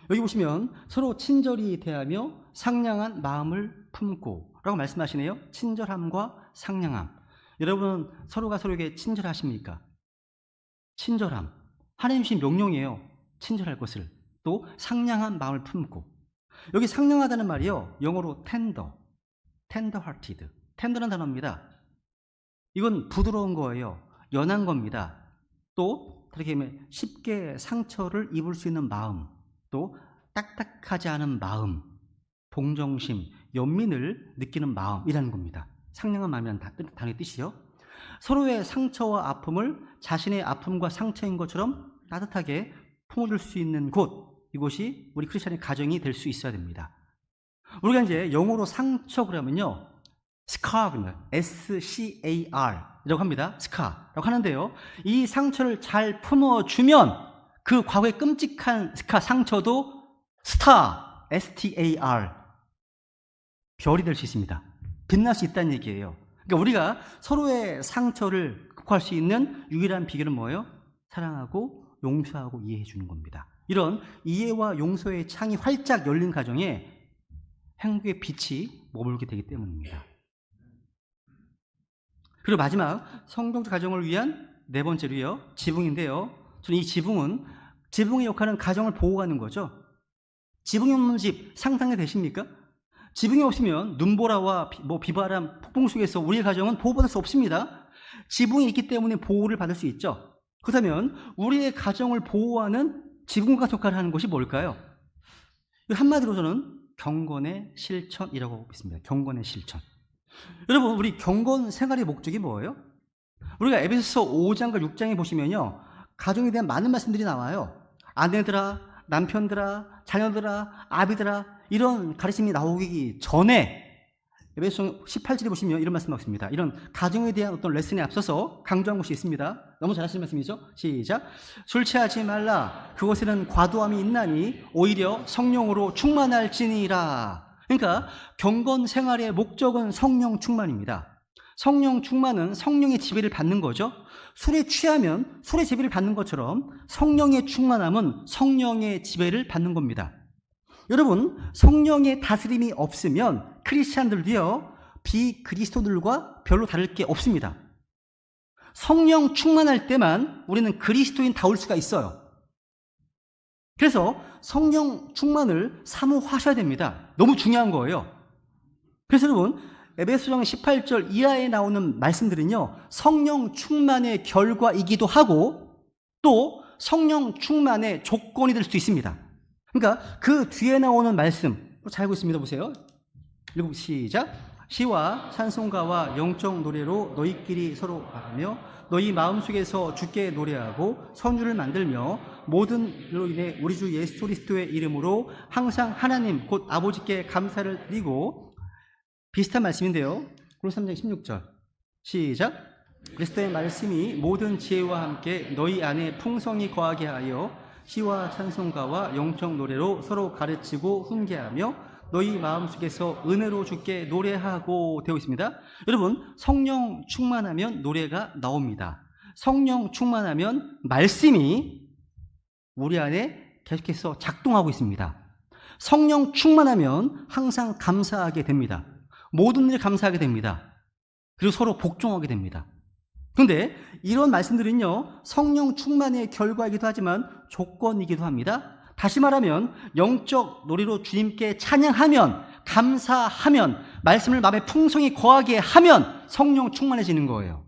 여기 보시면 서로 친절히 대하며 상냥한 마음을 품고 라고 말씀하시네요. 친절함과 상냥함. 여러분은 서로가 서로에게 친절하십니까? 친절함. 하나님의 명령이에요. 친절할 것을. 또 상냥한 마음을 품고. 여기 상냥하다는 말이요, 영어로 tender, tender-hearted. tender한 단어입니다. 이건 부드러운 거예요. 연한 겁니다. 또 그렇게 하면 쉽게 상처를 입을 수 있는 마음, 또 딱딱하지 않은 마음, 동정심, 연민을 느끼는 마음이라는 겁니다. 상냥한 마음이라는 단어의 뜻이요. 서로의 상처와 아픔을 자신의 아픔과 상처인 것처럼 따뜻하게 품어줄 수 있는 곳, 이곳이 우리 크리스찬의 가정이 될 수 있어야 됩니다. 우리가 이제 영어로 상처 그러면요, scar입니다. S-C-A-R 이라고 합니다. scar라고 하는데요, 이 상처를 잘 품어주면 그 과거의 끔찍한 상처도 star, S-T-A-R, 별이 될 수 있습니다. 빛날 수 있다는 얘기예요. 그러니까 우리가 서로의 상처를 극복할 수 있는 유일한 비결은 뭐예요? 사랑하고 용서하고 이해해 주는 겁니다. 이런 이해와 용서의 창이 활짝 열린 가정에 행복의 빛이 머물게 되기 때문입니다. 그리고 마지막 성공적 가정을 위한 네 번째로요, 지붕인데요. 저는 이 지붕의 역할은 가정을 보호하는 거죠. 지붕이 없는 집 상상이 되십니까? 지붕이 없으면 눈보라와 비바람, 폭풍 속에서 우리의 가정은 보호받을 수 없습니다. 지붕이 있기 때문에 보호를 받을 수 있죠. 그렇다면 우리의 가정을 보호하는 지붕과 역할을 하는 것이 뭘까요? 한마디로 저는 경건의 실천이라고 믿습니다. 경건의 실천. 여러분, 우리 경건 생활의 목적이 뭐예요? 우리가 에베소서 5장과 6장에 보시면요, 가정에 대한 많은 말씀들이 나와요. 아내들아, 남편들아, 자녀들아, 아비들아, 이런 가르침이 나오기 전에 에베소서 18절에 보시면 이런 말씀하고 있습니다. 이런 가정에 대한 어떤 레슨에 앞서서 강조한 것이 있습니다. 너무 잘 하시는 말씀이죠? 시작. 술 취하지 말라. 그것에는 과도함이 있나니 오히려 성령으로 충만할지니라. 그러니까 경건 생활의 목적은 성령 충만입니다. 성령 충만은 성령의 지배를 받는 거죠. 술에 취하면 술의 지배를 받는 것처럼 성령의 충만함은 성령의 지배를 받는 겁니다. 여러분, 성령의 다스림이 없으면 크리스찬들도요, 비그리스도들과 별로 다를 게 없습니다. 성령 충만할 때만 우리는 그리스도인다울 수가 있어요. 그래서 성령 충만을 사모하셔야 됩니다. 너무 중요한 거예요. 그래서 여러분, 에베소서 18절 이하에 나오는 말씀들은요, 성령 충만의 결과이기도 하고 또 성령 충만의 조건이 될 수도 있습니다. 그러니까 그 뒤에 나오는 말씀 잘 알고 있습니다. 보세요. 읽고 시작. 시와 찬송가와 영적 노래로 너희끼리 서로 말하며 너희 마음속에서 주께 노래하고 선율을 만들며 모든 일로 인해 우리 주 예수 그리스도의 이름으로 항상 하나님 곧 아버지께 감사를 드리고. 비슷한 말씀인데요. 골로새 3장 16절 시작. 그리스도의 말씀이 모든 지혜와 함께 너희 안에 풍성히 거하게 하여 시와 찬송가와 영적 노래로 서로 가르치고 훈계하며 너희 마음속에서 은혜로 주께 노래하고 되어 있습니다. 여러분, 성령 충만하면 노래가 나옵니다. 성령 충만하면 말씀이 우리 안에 계속해서 작동하고 있습니다. 성령 충만하면 항상 감사하게 됩니다. 모든 일 감사하게 됩니다. 그리고 서로 복종하게 됩니다. 그런데 이런 말씀들은요, 성령 충만의 결과이기도 하지만 조건이기도 합니다. 다시 말하면 영적 놀이로 주님께 찬양하면, 감사하면, 말씀을 마음에 풍성히 거하게 하면 성령 충만해지는 거예요.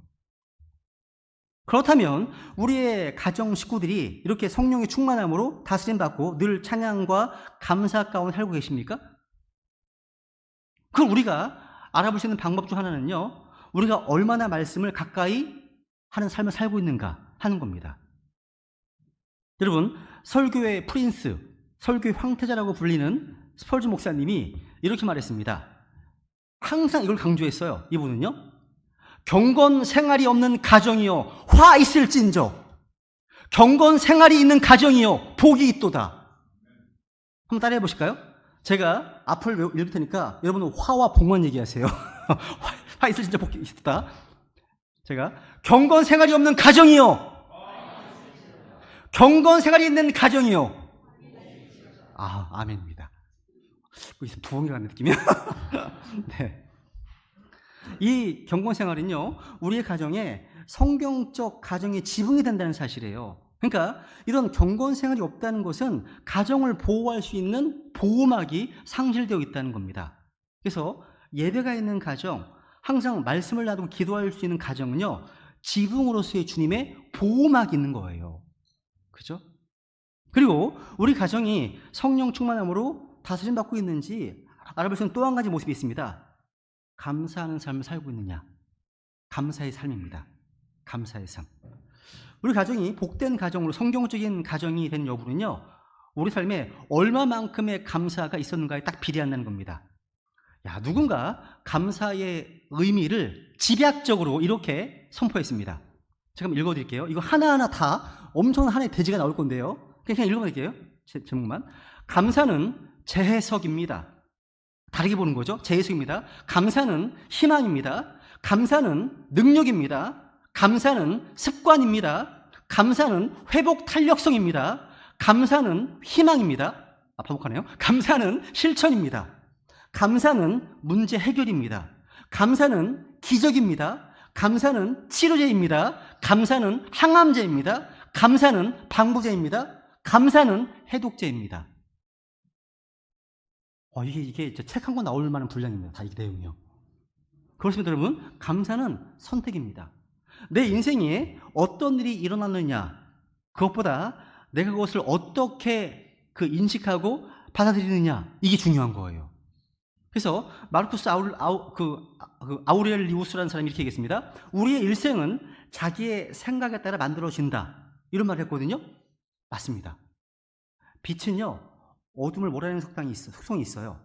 그렇다면 우리의 가정 식구들이 이렇게 성령의 충만함으로 다스림받고 늘 찬양과 감사 가운데 살고 계십니까? 그럼 우리가 알아볼 수 있는 방법 중 하나는요, 우리가 얼마나 말씀을 가까이 하는 삶을 살고 있는가 하는 겁니다. 여러분, 설교의 프린스, 설교의 황태자라고 불리는 스펄전 목사님이 이렇게 말했습니다. 항상 이걸 강조했어요. 이분은요, 경건 생활이 없는 가정이요 화 있을진저, 경건 생활이 있는 가정이요 복이 있도다. 한번 따라해 보실까요? 제가 앞을 읽을 테니까 여러분은 화와 복만 얘기하세요. 화 있을진저 복이 있도다. 제가 경건 생활이 없는 가정이요, 경건 생활이 있는 가정이요. 아멘입니다. 거기서 부엉이 같은 느낌이야. 네. 이 경건 생활은요, 우리의 가정에 성경적 가정의 지붕이 된다는 사실이에요. 그러니까 이런 경건 생활이 없다는 것은 가정을 보호할 수 있는 보호막이 상실되어 있다는 겁니다. 그래서 예배가 있는 가정, 항상 말씀을 놔두고 기도할 수 있는 가정은요, 지붕으로서의 주님의 보호막이 있는 거예요. 그죠? 그리고 우리 가정이 성령 충만함으로 다스림 받고 있는지 알아볼 수 있는 또 한 가지 모습이 있습니다. 감사하는 삶을 살고 있느냐. 감사의 삶입니다. 감사의 삶. 우리 가정이 복된 가정으로 성경적인 가정이 된 여부는요, 우리 삶에 얼마만큼의 감사가 있었는가에 딱 비례한다는 겁니다. 누군가 감사의 의미를 집약적으로 이렇게 선포했습니다. 제가 한번 읽어드릴게요. 이거 하나하나 다 엄청난 하나의 대지가 나올 건데요. 그냥 읽어드릴게요. 제목만. 감사는 재해석입니다. 다르게 보는 거죠. 재해석입니다. 감사는 희망입니다. 감사는 능력입니다. 감사는 습관입니다. 감사는 회복 탄력성입니다. 감사는 희망입니다. 반복하네요. 감사는 실천입니다. 감사는 문제 해결입니다. 감사는 기적입니다. 감사는 치료제입니다. 감사는 항암제입니다. 감사는 방부제입니다. 감사는 해독제입니다. 이게 책 한 권 나올 만한 분량입니다. 다 이 내용이요. 그렇습니다, 여러분. 감사는 선택입니다. 내 인생에 어떤 일이 일어났느냐, 그것보다 내가 그것을 어떻게 인식하고 받아들이느냐, 이게 중요한 거예요. 그래서 마르쿠스 아우렐리우스라는 사람이 이렇게 얘기했습니다. 우리의 일생은 자기의 생각에 따라 만들어진다, 이런 말을 했거든요. 맞습니다. 빛은요, 어둠을 몰아내는 속성이 있어요.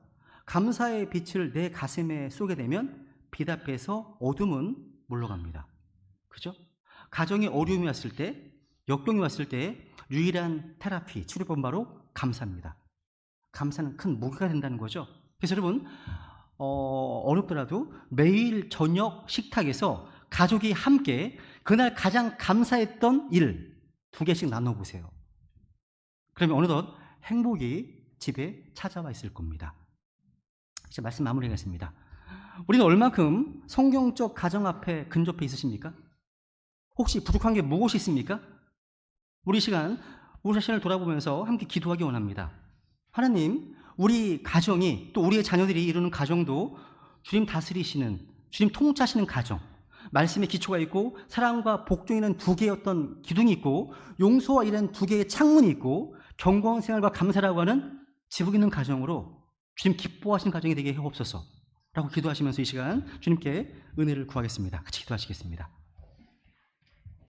감사의 빛을 내 가슴에 쏘게 되면 빛 앞에서 어둠은 물러갑니다. 그죠? 가정에 어려움이 왔을 때, 역경이 왔을 때 유일한 테라피, 치료법은 바로 감사입니다. 감사는 큰 무기가 된다는 거죠. 그래서 여러분, 어렵더라도 매일 저녁 식탁에서 가족이 함께 그날 가장 감사했던 일 2개씩 나눠보세요. 그러면 어느덧 행복이 집에 찾아와 있을 겁니다. 이제 말씀 마무리하겠습니다. 우리는 얼만큼 성경적 가정 앞에 근접해 있으십니까? 혹시 부족한 게 무엇이 있습니까? 우리 시간, 우리 자신을 돌아보면서 함께 기도하기 원합니다. 하나님, 우리 가정이, 또 우리의 자녀들이 이루는 가정도 주님 다스리시는, 주님 통치하시는 가정, 말씀의 기초가 있고 사랑과 복종이라는 2개의 어떤 기둥이 있고 용서와 이라는 2개의 창문이 있고 경건 생활과 감사라고 하는 지붕 있는 가정으로 주님 기뻐하시는 가정이 되게 해옵소서 라고 기도하시면서 이 시간 주님께 은혜를 구하겠습니다. 같이 기도하시겠습니다.